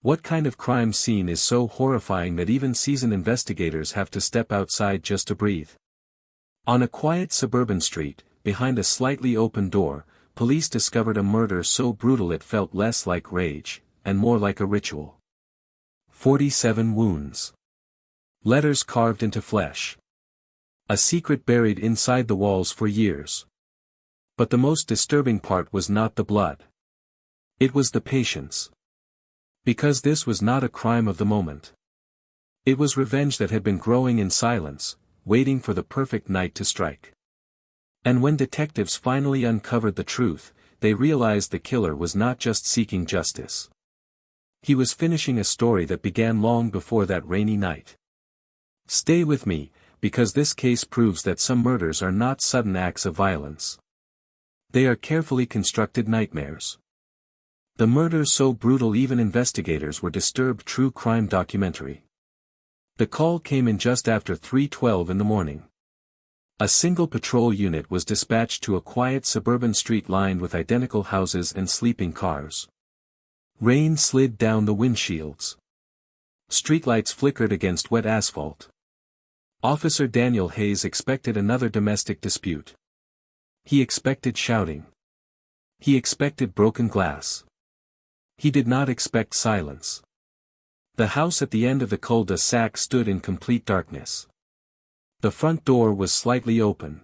What kind of crime scene is so horrifying that even seasoned investigators have to step outside just to breathe? On a quiet suburban street, behind a slightly open door, police discovered a murder so brutal it felt less like rage, and more like a ritual. 47 wounds. Letters carved into flesh. A secret buried inside the walls for years. But the most disturbing part was not the blood. It was the patience. Because this was not a crime of the moment. It was revenge that had been growing in silence, waiting for the perfect night to strike. And when detectives finally uncovered the truth, they realized the killer was not just seeking justice. He was finishing a story that began long before that rainy night. Stay with me, because this case proves that some murders are not sudden acts of violence. They are carefully constructed nightmares. The murder so brutal even investigators were disturbed. True crime documentary. The call came in just after 3:12 in the morning. A single patrol unit was dispatched to a quiet suburban street lined with identical houses and sleeping cars. Rain slid down the windshields. Streetlights flickered against wet asphalt. Officer Daniel Hayes expected another domestic dispute. He expected shouting. He expected broken glass. He did not expect silence. The house at the end of the cul-de-sac stood in complete darkness. The front door was slightly open.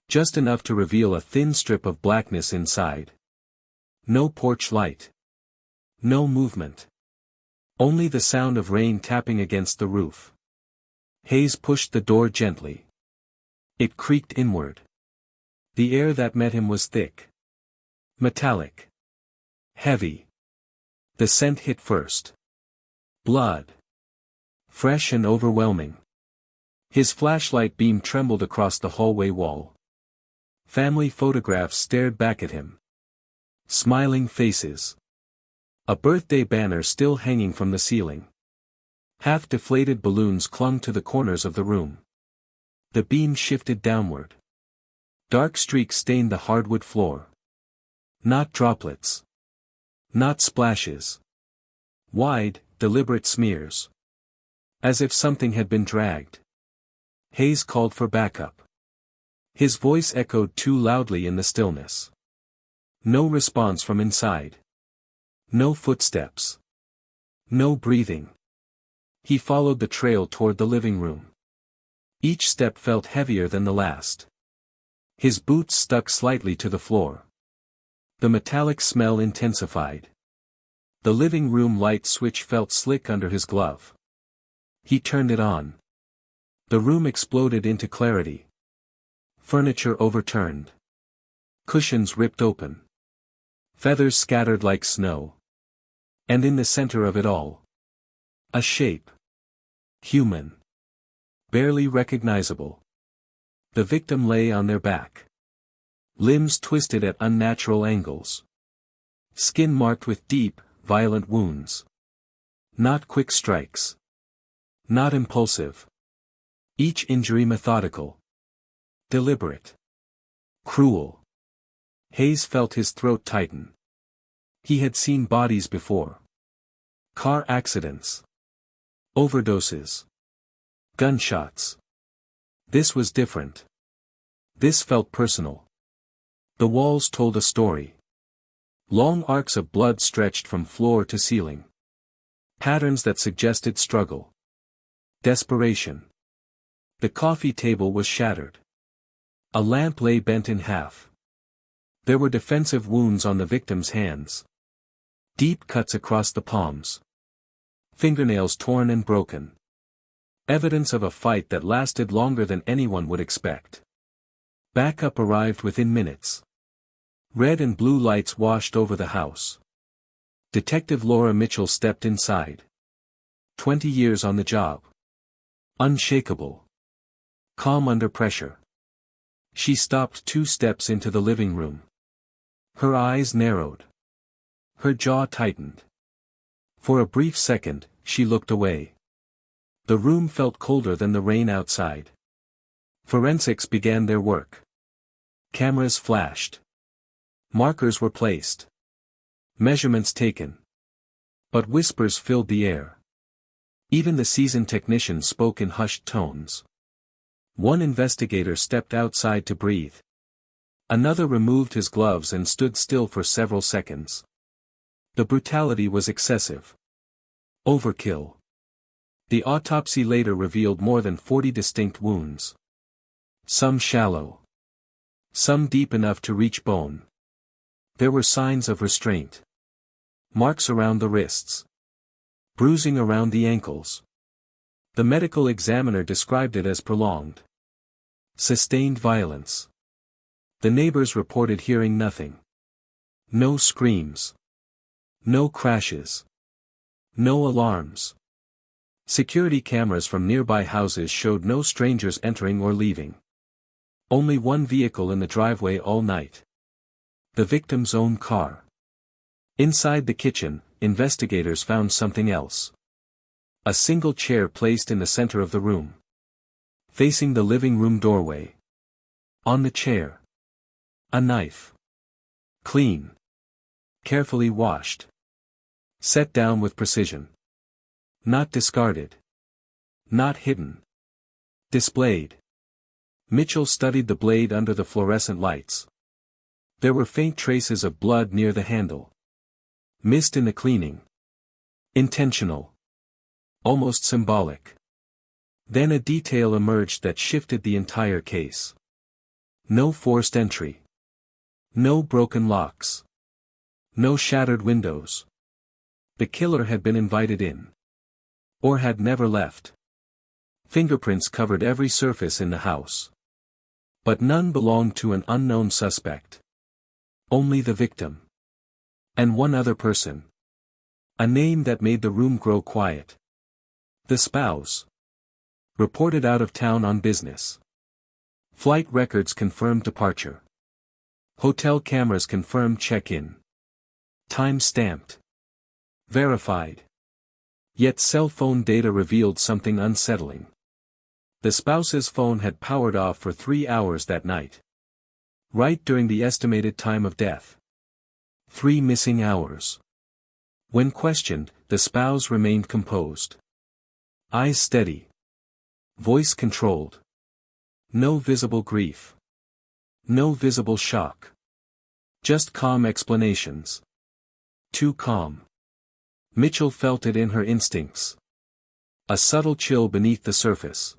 Just enough to reveal a thin strip of blackness inside. No porch light. No movement. Only the sound of rain tapping against the roof. Hayes pushed the door gently. It creaked inward. The air that met him was thick. Metallic. Heavy. The scent hit first. Blood. Fresh and overwhelming. His flashlight beam trembled across the hallway wall. Family photographs stared back at him. Smiling faces. A birthday banner still hanging from the ceiling. Half-deflated balloons clung to the corners of the room. The beam shifted downward. Dark streaks stained the hardwood floor. Not droplets. Not splashes. Wide, deliberate smears. As if something had been dragged. Hayes called for backup. His voice echoed too loudly in the stillness. No response from inside. No footsteps. No breathing. He followed the trail toward the living room. Each step felt heavier than the last. His boots stuck slightly to the floor. The metallic smell intensified. The living room light switch felt slick under his glove. He turned it on. The room exploded into clarity. Furniture overturned. Cushions ripped open. Feathers scattered like snow. And in the center of it all. A shape. Human. Barely recognizable. The victim lay on their back. Limbs twisted at unnatural angles. Skin marked with deep, violent wounds. Not quick strikes. Not impulsive. Each injury methodical. Deliberate. Cruel. Hayes felt his throat tighten. He had seen bodies before. Car accidents. Overdoses. Gunshots. This was different. This felt personal. The walls told a story. Long arcs of blood stretched from floor to ceiling. Patterns that suggested struggle. Desperation. The coffee table was shattered. A lamp lay bent in half. There were defensive wounds on the victim's hands. Deep cuts across the palms. Fingernails torn and broken. Evidence of a fight that lasted longer than anyone would expect. Backup arrived within minutes. Red and blue lights washed over the house. Detective Laura Mitchell stepped inside. 20 years on the job. Unshakable. Calm under pressure. She stopped 2 steps into the living room. Her eyes narrowed. Her jaw tightened. For a brief second, she looked away. The room felt colder than the rain outside. Forensics began their work. Cameras flashed. Markers were placed. Measurements taken. But whispers filled the air. Even the seasoned technician spoke in hushed tones. One investigator stepped outside to breathe. Another removed his gloves and stood still for several seconds. The brutality was excessive. Overkill. The autopsy later revealed more than 40 distinct wounds. Some shallow. Some deep enough to reach bone. There were signs of restraint. Marks around the wrists. Bruising around the ankles. The medical examiner described it as prolonged. Sustained violence. The neighbors reported hearing nothing. No screams. No crashes. No alarms. Security cameras from nearby houses showed no strangers entering or leaving. Only one vehicle in the driveway all night. The victim's own car. Inside the kitchen, investigators found something else. A single chair placed in the center of the room. Facing the living room doorway. On the chair. A knife. Clean. Carefully washed. Set down with precision. Not discarded. Not hidden. Displayed. Mitchell studied the blade under the fluorescent lights. There were faint traces of blood near the handle. Missed in the cleaning. Intentional. Almost symbolic. Then a detail emerged that shifted the entire case. No forced entry. No broken locks. No shattered windows. The killer had been invited in. Or had never left. Fingerprints covered every surface in the house. But none belonged to an unknown suspect. Only the victim. And one other person. A name that made the room grow quiet. The spouse. Reported out of town on business. Flight records confirmed departure. Hotel cameras confirmed check-in. Time stamped. Verified. Yet cell phone data revealed something unsettling. The spouse's phone had powered off for 3 hours that night. Right during the estimated time of death. 3 missing hours. When questioned, the spouse remained composed. Eyes steady. Voice controlled. No visible grief. No visible shock. Just calm explanations. Too calm. Mitchell felt it in her instincts. A subtle chill beneath the surface.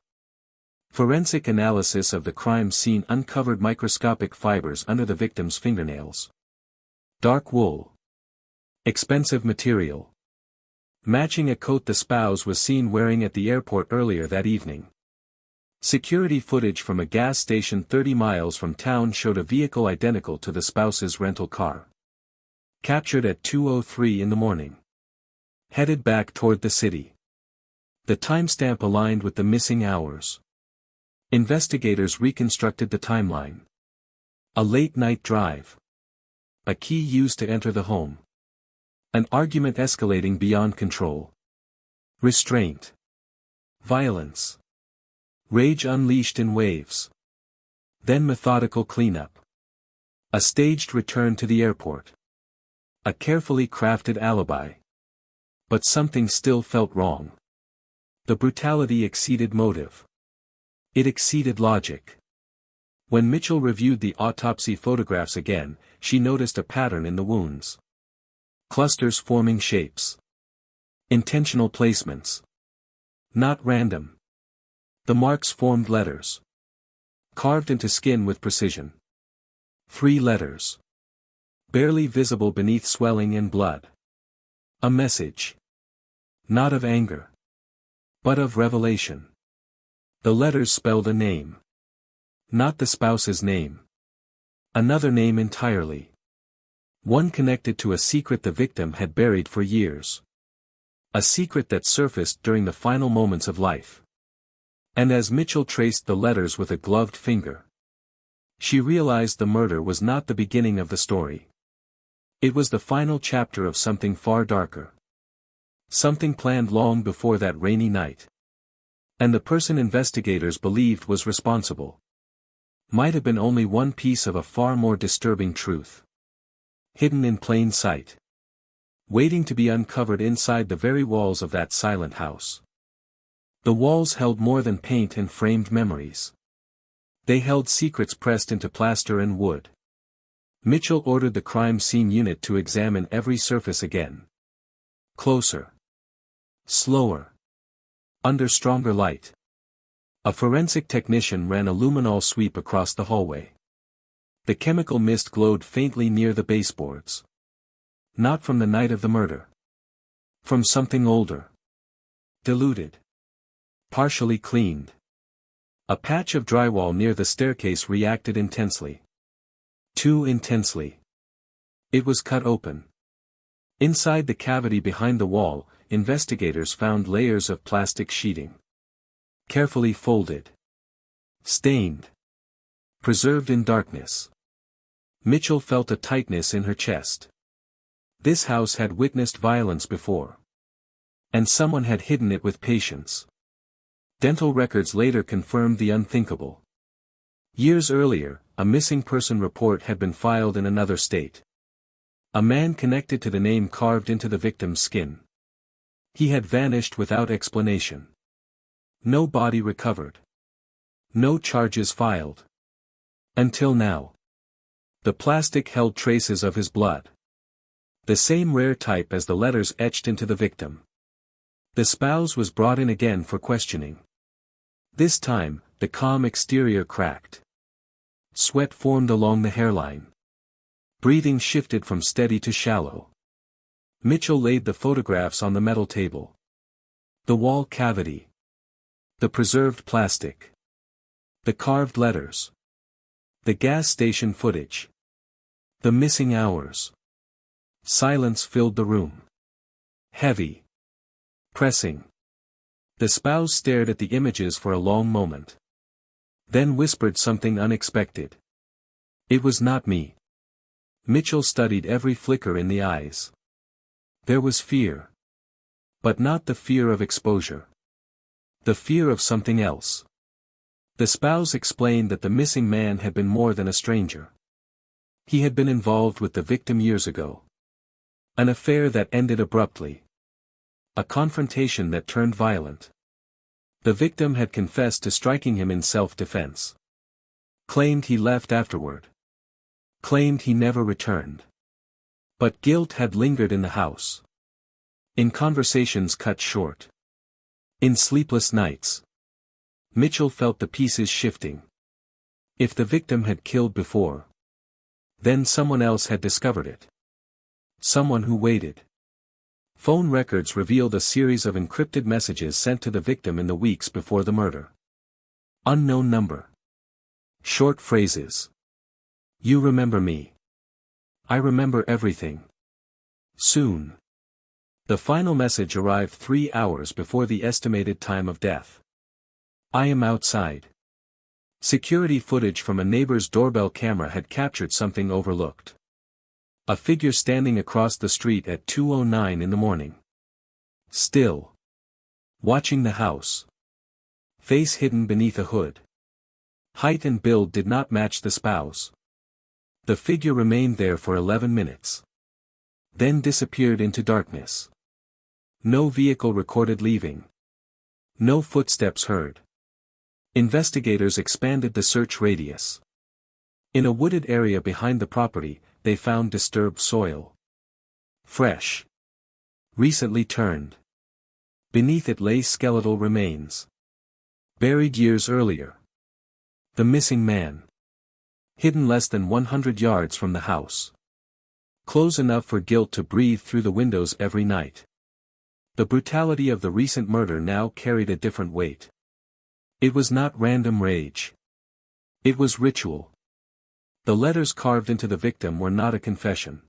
Forensic analysis of the crime scene uncovered microscopic fibers under the victim's fingernails. Dark wool. Expensive material. Matching a coat the spouse was seen wearing at the airport earlier that evening. Security footage from a gas station 30 miles from town showed a vehicle identical to the spouse's rental car. Captured at 2:03 in the morning. Headed back toward the city. The timestamp aligned with the missing hours. Investigators reconstructed the timeline. A late-night drive. A key used to enter the home. An argument escalating beyond control. Restraint. Violence. Rage unleashed in waves. Then methodical cleanup. A staged return to the airport. A carefully crafted alibi. But something still felt wrong. The brutality exceeded motive. It exceeded logic. When Mitchell reviewed the autopsy photographs again, she noticed a pattern in the wounds. Clusters forming shapes. Intentional placements. Not random. The marks formed letters. Carved into skin with precision. 3 letters. Barely visible beneath swelling and blood. A message. Not of anger. But of revelation. The letters spelled a name. Not the spouse's name. Another name entirely. One connected to a secret the victim had buried for years. A secret that surfaced during the final moments of life. And as Mitchell traced the letters with a gloved finger, she realized the murder was not the beginning of the story. It was the final chapter of something far darker. Something planned long before that rainy night. And the person investigators believed was responsible might have been only one piece of a far more disturbing truth. Hidden in plain sight. waiting to be uncovered inside the very walls of that silent house. The walls held more than paint and framed memories. They held secrets pressed into plaster and wood. Mitchell ordered the crime scene unit to examine every surface again. Closer. Slower. Under stronger light. A forensic technician ran a luminol sweep across the hallway. The chemical mist glowed faintly near the baseboards. Not from the night of the murder. From something older. Diluted. Partially cleaned. A patch of drywall near the staircase reacted intensely. Too intensely. It was cut open. Inside the cavity behind the wall, investigators found layers of plastic sheeting. Carefully folded. Stained. Preserved in darkness. Mitchell felt a tightness in her chest. This house had witnessed violence before. And someone had hidden it with patience. Dental records later confirmed the unthinkable. Years earlier, a missing person report had been filed in another state. A man connected to the name carved into the victim's skin. He had vanished without explanation. No body recovered. No charges filed. Until now. The plastic held traces of his blood. The same rare type as the letters etched into the victim. The spouse was brought in again for questioning. This time, the calm exterior cracked. Sweat formed along the hairline. Breathing shifted from steady to shallow. Mitchell laid the photographs on the metal table. The wall cavity. The preserved plastic. The carved letters. The gas station footage. The missing hours. Silence filled the room. Heavy. Pressing. The spouse stared at the images for a long moment. Then whispered something unexpected. It was not me. Mitchell studied every flicker in the eyes. There was fear. But not the fear of exposure. The fear of something else. The spouse explained that the missing man had been more than a stranger. He had been involved with the victim years ago. An affair that ended abruptly. A confrontation that turned violent. The victim had confessed to striking him in self-defense. Claimed he left afterward. Claimed he never returned. But guilt had lingered in the house. In conversations cut short. In sleepless nights. Mitchell felt the pieces shifting. If the victim had killed before. Then someone else had discovered it. Someone who waited. Phone records revealed a series of encrypted messages sent to the victim in the weeks before the murder. Unknown number. Short phrases. You remember me. I remember everything. Soon. The final message arrived 3 hours before the estimated time of death. I am outside. Security footage from a neighbor's doorbell camera had captured something overlooked. A figure standing across the street at 2:09 in the morning. Still. Watching the house. Face hidden beneath a hood. Height and build did not match the spouse. The figure remained there for 11 minutes. Then disappeared into darkness. No vehicle recorded leaving. No footsteps heard. Investigators expanded the search radius. In a wooded area behind the property, they found disturbed soil. Fresh. Recently turned. Beneath it lay skeletal remains. Buried years earlier. The missing man. Hidden less than 100 yards from the house. Close enough for guilt to breathe through the windows every night. The brutality of the recent murder now carried a different weight. It was not random rage. It was ritual. The letters carved into the victim were not a confession.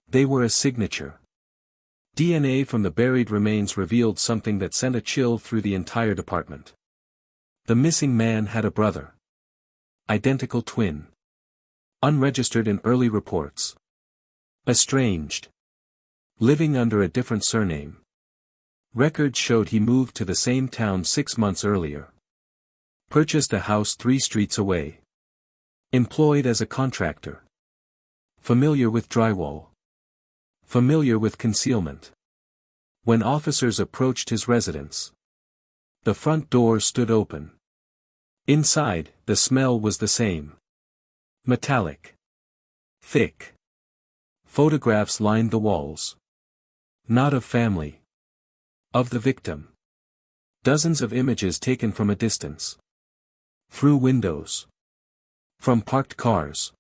They were a signature. DNA from the buried remains revealed something that sent a chill through the entire department. The missing man had a brother. Identical twin. Unregistered in early reports. Estranged. Living under a different surname. Records showed he moved to the same town 6 months earlier. Purchased a house 3 streets away. Employed as a contractor. Familiar with drywall. Familiar with concealment. When officers approached his residence, the front door stood open. Inside, the smell was the same. Metallic. Thick. Photographs lined the walls. Not of family. Of the victim. Dozens of images taken from a distance. Through windows. From parked cars.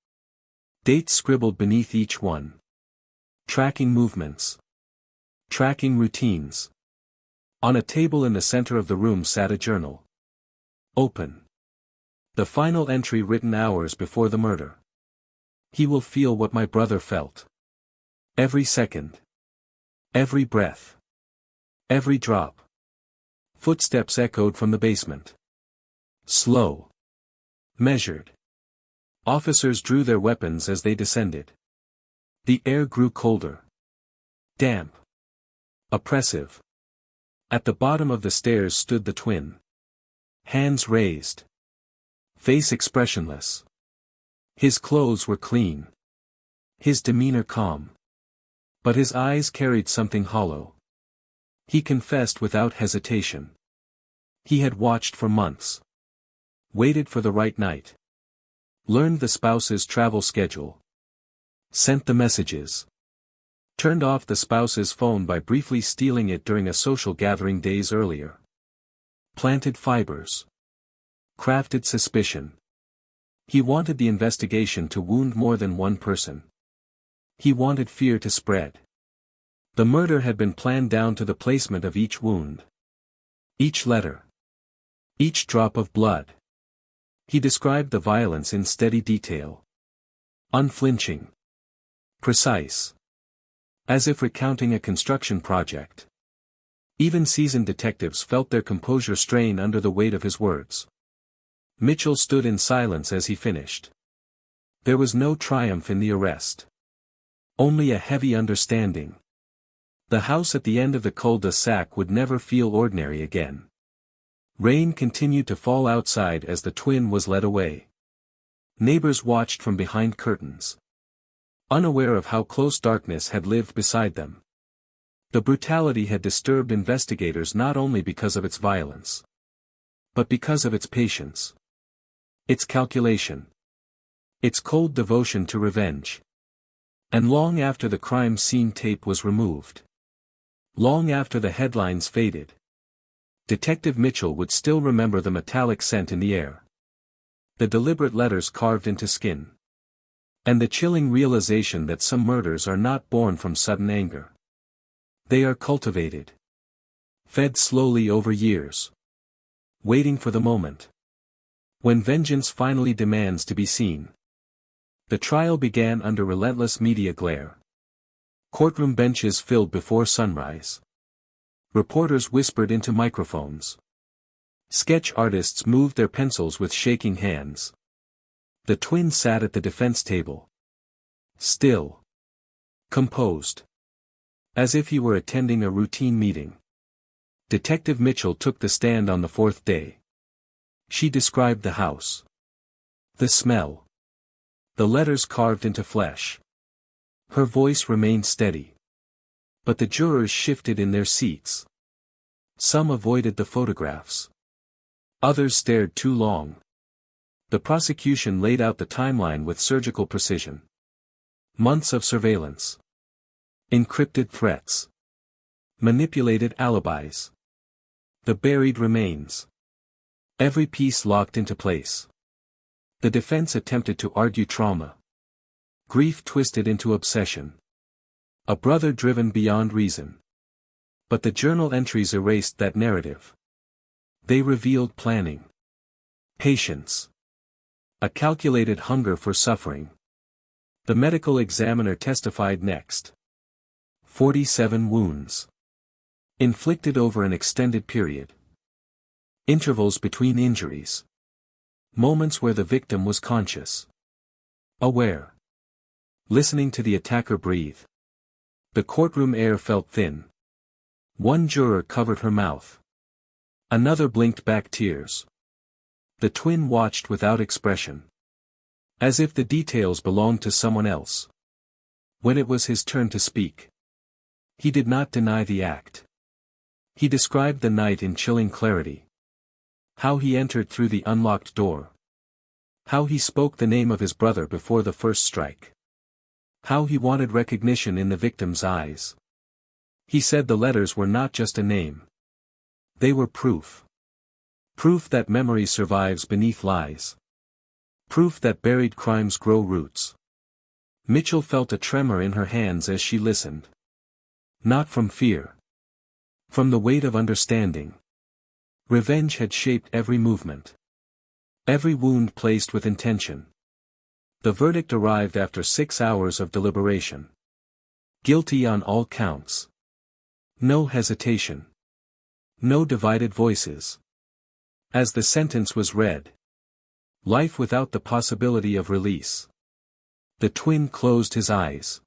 Dates scribbled beneath each one. Tracking movements. Tracking routines. On a table in the center of the room sat a journal. Open. The final entry written hours before the murder. He will feel what my brother felt. Every second. Every breath. Every drop. Footsteps echoed from the basement. Slow. Measured. Officers drew their weapons as they descended. The air grew colder. Damp. Oppressive. At the bottom of the stairs stood the twin. Hands raised. Face expressionless. His clothes were clean. His demeanor calm. But his eyes carried something hollow. He confessed without hesitation. He had watched for months. Waited for the right night. Learned the spouse's travel schedule. Sent the messages. Turned off the spouse's phone by briefly stealing it during a social gathering days earlier. Planted fibers. Crafted suspicion. He wanted the investigation to wound more than one person. He wanted fear to spread. The murder had been planned down to the placement of each wound. Each letter. Each drop of blood. He described the violence in steady detail. Unflinching. Precise. As if recounting a construction project. Even seasoned detectives felt their composure strain under the weight of his words. Mitchell stood in silence as he finished. There was no triumph in the arrest. Only a heavy understanding. The house at the end of the cul-de-sac would never feel ordinary again. Rain continued to fall outside as the twin was led away. Neighbors watched from behind curtains. Unaware of how close darkness had lived beside them. The brutality had disturbed investigators not only because of its violence, but because of its patience. Its calculation. Its cold devotion to revenge. And long after the crime scene tape was removed. Long after the headlines faded. Detective Mitchell would still remember the metallic scent in the air. The deliberate letters carved into skin. And the chilling realization that some murders are not born from sudden anger. They are cultivated. Fed slowly over years. Waiting for the moment. When vengeance finally demands to be seen. The trial began under relentless media glare. Courtroom benches filled before sunrise. Reporters whispered into microphones. Sketch artists moved their pencils with shaking hands. The twin sat at the defense table. Still. Composed. As if he were attending a routine meeting. Detective Mitchell took the stand on the fourth day. She described the house. The smell. The letters carved into flesh. Her voice remained steady. But the jurors shifted in their seats. Some avoided the photographs. Others stared too long. The prosecution laid out the timeline with surgical precision. Months of surveillance. Encrypted threats. Manipulated alibis. The buried remains. Every piece locked into place. The defense attempted to argue trauma. Grief twisted into obsession. A brother driven beyond reason. But the journal entries erased that narrative. They revealed planning. Patience. A calculated hunger for suffering. The medical examiner testified next. 47 wounds. Inflicted over an extended period. Intervals between injuries. Moments where the victim was conscious. Aware. Listening to the attacker breathe. The courtroom air felt thin. One juror covered her mouth. Another blinked back tears. The twin watched without expression. As if the details belonged to someone else. When it was his turn to speak. He did not deny the act. He described the night in chilling clarity. How he entered through the unlocked door. How he spoke the name of his brother before the first strike. How he wanted recognition in the victim's eyes. He said the letters were not just a name. They were proof. Proof that memory survives beneath lies. Proof that buried crimes grow roots. Mitchell felt a tremor in her hands as she listened. Not from fear. From the weight of understanding. Revenge had shaped every movement. Every wound placed with intention. The verdict arrived after 6 hours of deliberation. Guilty on all counts. No hesitation. No divided voices. As the sentence was read. Life without the possibility of release. The twin closed his eyes.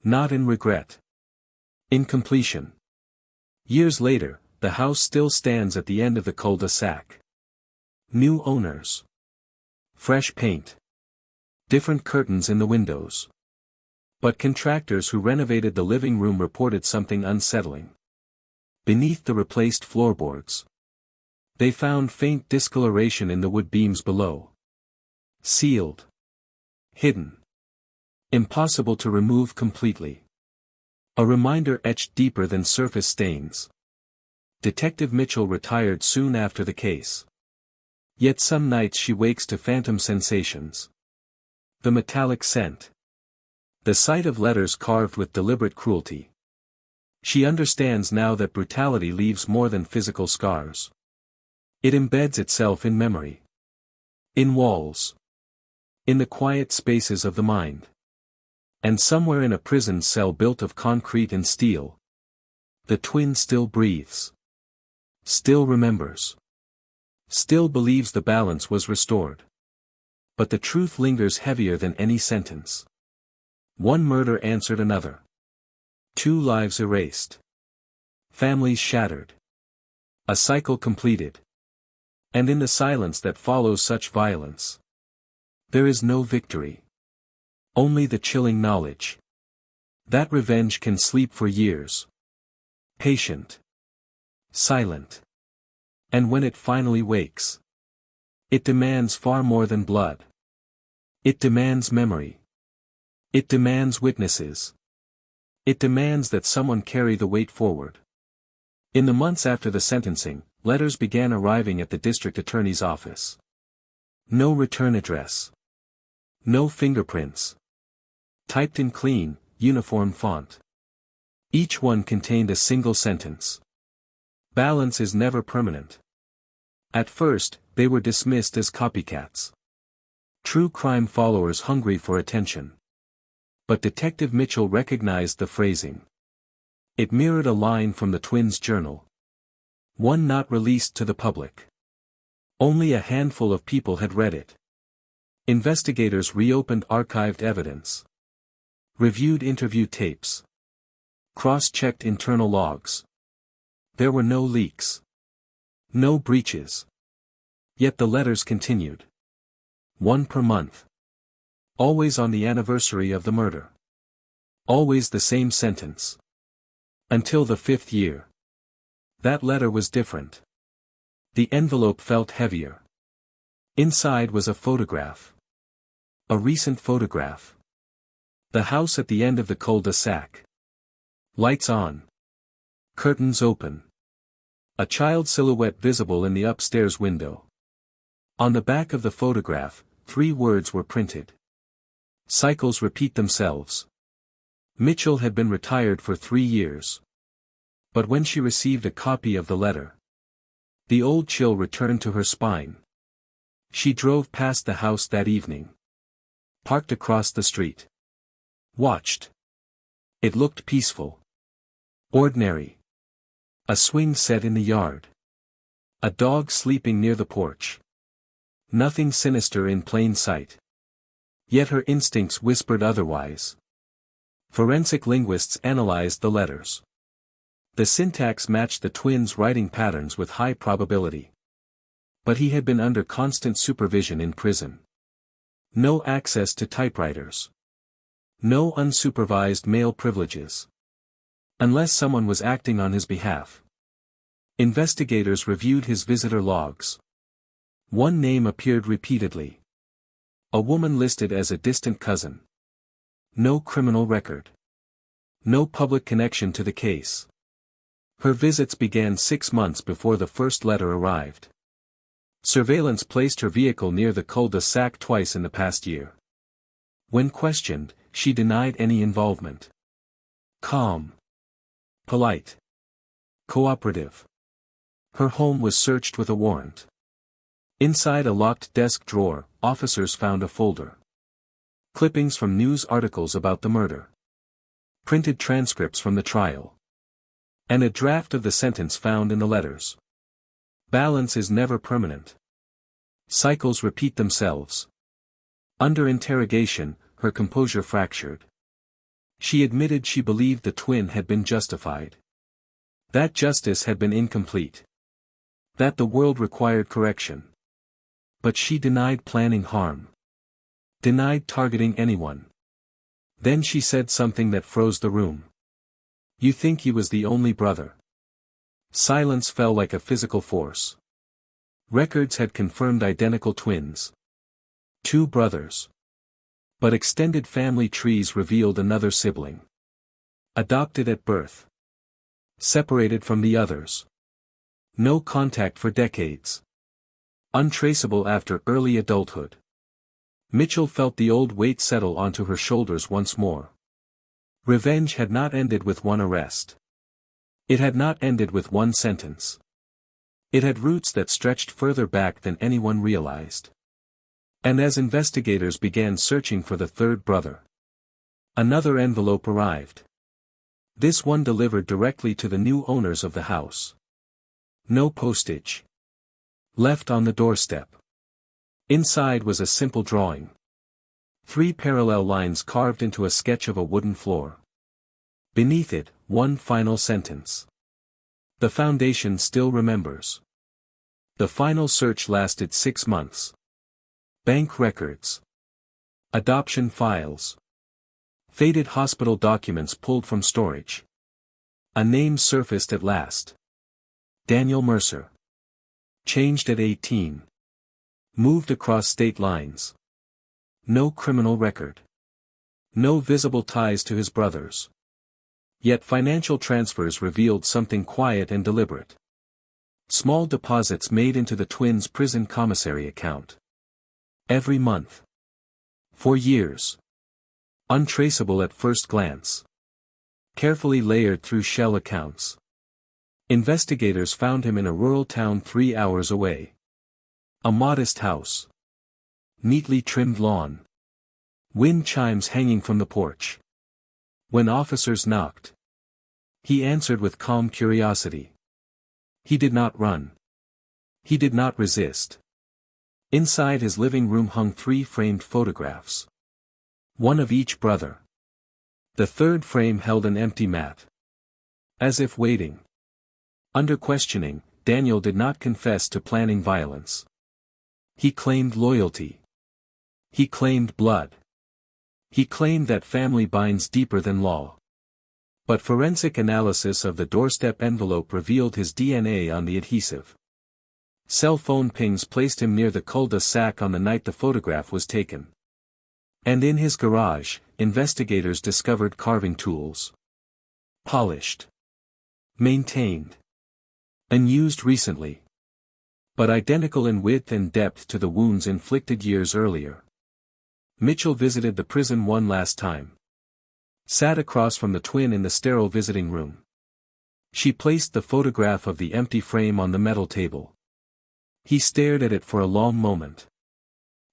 Not in regret. In completion. Years later, the house still stands at the end of the cul-de-sac. New owners. Fresh paint. Different curtains in the windows. But contractors who renovated the living room reported something unsettling. Beneath the replaced floorboards. They found faint discoloration in the wood beams below. Sealed. Hidden. Impossible to remove completely. A reminder etched deeper than surface stains. Detective Mitchell retired soon after the case. Yet some nights she wakes to phantom sensations. The metallic scent. The sight of letters carved with deliberate cruelty. She understands now that brutality leaves more than physical scars. It embeds itself in memory. In walls. In the quiet spaces of the mind. And somewhere in a prison cell built of concrete and steel. The twin still breathes. Still remembers. Still believes the balance was restored. But the truth lingers heavier than any sentence. One murder answered another. 2 lives erased. Families shattered. A cycle completed. And in the silence that follows such violence, there is no victory. Only the chilling knowledge. That revenge can sleep for years. Patient. Silent. And when it finally wakes, it demands far more than blood. It demands memory. It demands witnesses. It demands that someone carry the weight forward. In the months after the sentencing, letters began arriving at the district attorney's office. No return address. No fingerprints. Typed in clean, uniform font. Each one contained a single sentence. Balance is never permanent. At first, they were dismissed as copycats. True crime followers hungry for attention. But Detective Mitchell recognized the phrasing. It mirrored a line from the twins' journal. One not released to the public. Only a handful of people had read it. Investigators reopened archived evidence. Reviewed interview tapes. Cross-checked internal logs. There were no leaks. No breaches. Yet the letters continued. 1 per month. Always on the anniversary of the murder. Always the same sentence. Until the 5th year. That letter was different. The envelope felt heavier. Inside was a photograph. A recent photograph. The house at the end of the cul-de-sac. Lights on. Curtains open. A child's silhouette visible in the upstairs window. On the back of the photograph, 3 words were printed. Cycles repeat themselves. Mitchell had been retired for 3 years. But when she received a copy of the letter, the old chill returned to her spine. She drove past the house that evening. Parked across the street. Watched. It looked peaceful. Ordinary. A swing set in the yard. A dog sleeping near the porch. Nothing sinister in plain sight. Yet her instincts whispered otherwise. Forensic linguists analyzed the letters. The syntax matched the twins' writing patterns with high probability. But he had been under constant supervision in prison. No access to typewriters. No unsupervised mail privileges. Unless someone was acting on his behalf. Investigators reviewed his visitor logs. One name appeared repeatedly. A woman listed as a distant cousin. No criminal record. No public connection to the case. Her visits began 6 months before the first letter arrived. Surveillance placed her vehicle near the cul-de-sac twice in the past year. When questioned, she denied any involvement. Calm. Polite. Cooperative. Her home was searched with a warrant. Inside a locked desk drawer, officers found a folder. Clippings from news articles about the murder. Printed transcripts from the trial. And a draft of the sentence found in the letters. Balance is never permanent. Cycles repeat themselves. Under interrogation, her composure fractured. She admitted she believed the twin had been justified. That justice had been incomplete. That the world required correction. But she denied planning harm. Denied targeting anyone. Then she said something that froze the room. "You think he was the only brother?" Silence fell like a physical force. Records had confirmed identical twins. 2 brothers. But extended family trees revealed another sibling. Adopted at birth. Separated from the others. No contact for decades. Untraceable after early adulthood. Mitchell felt the old weight settle onto her shoulders once more. Revenge had not ended with one arrest. It had not ended with one sentence. It had roots that stretched further back than anyone realized. And as investigators began searching for the third brother, another envelope arrived. This one delivered directly to the new owners of the house. No postage. Left on the doorstep. Inside was a simple drawing. 3 parallel lines carved into a sketch of a wooden floor. Beneath it, one final sentence. The Foundation still remembers. The final search lasted 6 months. Bank records. Adoption files. Faded hospital documents pulled from storage. A name surfaced at last. Daniel Mercer. Changed at 18. Moved across state lines. No criminal record. No visible ties to his brothers. Yet financial transfers revealed something quiet and deliberate. Small deposits made into the twins' prison commissary account. Every month. For years. Untraceable at first glance. Carefully layered through shell accounts. Investigators found him in a rural town 3 hours away. A modest house. Neatly trimmed lawn. Wind chimes hanging from the porch. When officers knocked, he answered with calm curiosity. He did not run. He did not resist. Inside his living room hung 3 framed photographs. One of each brother. The third frame held an empty mat. As if waiting. Under questioning, Daniel did not confess to planning violence. He claimed loyalty. He claimed blood. He claimed that family binds deeper than law. But forensic analysis of the doorstep envelope revealed his DNA on the adhesive. Cell phone pings placed him near the cul-de-sac on the night the photograph was taken. And in his garage, investigators discovered carving tools. Polished. Maintained. Unused recently. But identical in width and depth to the wounds inflicted years earlier. Mitchell visited the prison one last time. Sat across from the twin in the sterile visiting room. She placed the photograph of the empty frame on the metal table. He stared at it for a long moment.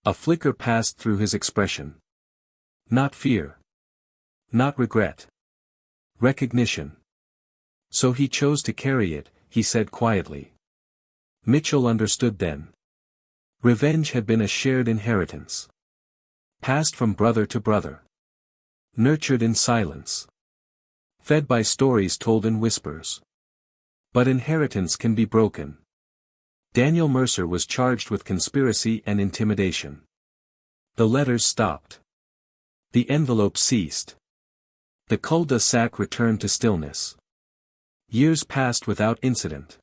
A flicker passed through his expression. Not fear. Not regret. Recognition. So he chose to carry it, he said quietly. Mitchell understood then. Revenge had been a shared inheritance. Passed from brother to brother. Nurtured in silence. Fed by stories told in whispers. But inheritance can be broken. Daniel Mercer was charged with conspiracy and intimidation. The letters stopped. The envelope ceased. The cul-de-sac returned to stillness. Years passed without incident.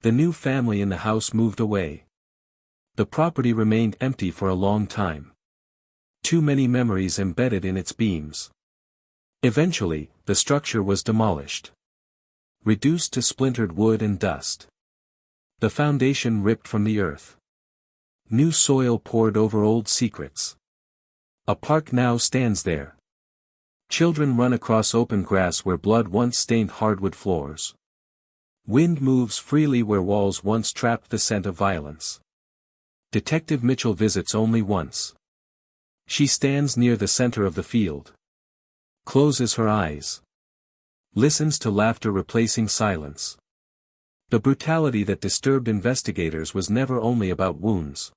The new family in the house moved away. The property remained empty for a long time. Too many memories embedded in its beams. Eventually, the structure was demolished. Reduced to splintered wood and dust. The foundation ripped from the earth. New soil poured over old secrets. A park now stands there. Children run across open grass where blood once stained hardwood floors. Wind moves freely where walls once trapped the scent of violence. Detective Mitchell visits only once. She stands near the center of the field. Closes her eyes. Listens to laughter replacing silence. The brutality that disturbed investigators was never only about wounds.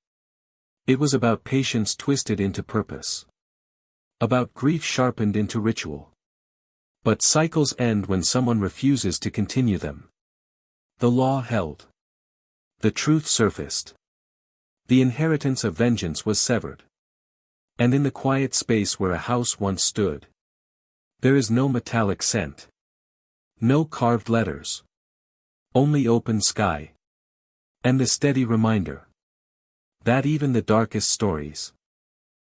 It was about patience twisted into purpose. About grief sharpened into ritual. But cycles end when someone refuses to continue them. The law held. The truth surfaced. The inheritance of vengeance was severed. And in the quiet space where a house once stood, there is no metallic scent. No carved letters. Only open sky. And the steady reminder that even the darkest stories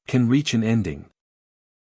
can reach an ending.